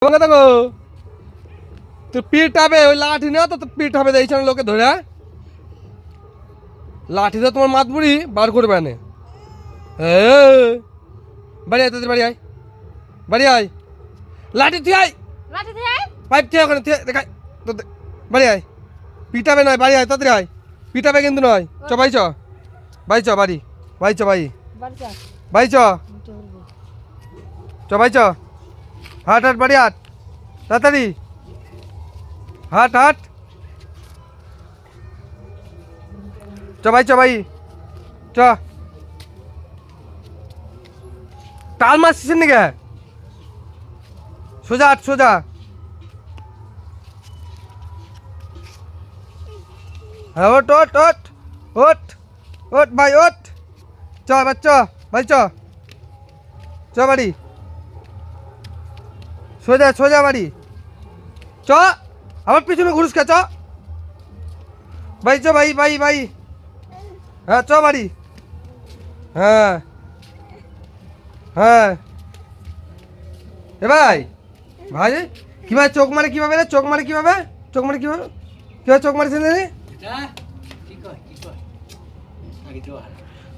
দেখো তোর পিঠ হবে ওই লাঠি না তো পিঠ হবে এইখানে লোকে ধরে লাঠিতে তোমার মাত বুড়ি বার করবে না বাড়ি আয় তোদের বাড়ি আয় বাড়ি আয় লাঠি তুই আয় পাইপ তুই ওখানে দেখায় তোদের বাড়ি আয় পিটাবে নয় বাড়ি আয় তোদের আয় পিটাবে কিন্তু নয় চ ভাই চ ভাই চ বাড়ি ভাই চ ভাই ভাই চ ভাই চ হাট হাট বাড়ি হাট তাড়াতাড়ি হাট হাট চ ভাই চ টাল মারছিস নাকি সোজা হাট সোজা হ্যাঁ ওট ওট ওট ওট ওট ভাই ওট চ বাচ্চা ভাই চ বাড়ি সোজা সোজা বাড়ি চ আমার পিছনে ঘুরুস চ ভাই চ ভাই হ্যাঁ চ বাড়ি হ্যাঁ হ্যাঁ এ ভাই ভাই কিভাবে চোখ মারে কিভাবে রে চোখ মারে কিভাবে চোখ মারিছেন রে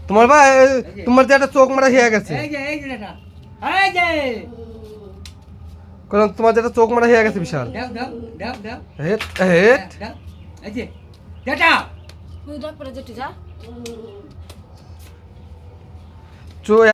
তোমার ভাই তোমার যে একটা চোখ মারা হয়ে গেছে তোমার যেটা চোখ মারা হয়ে গেছে বিশাল চো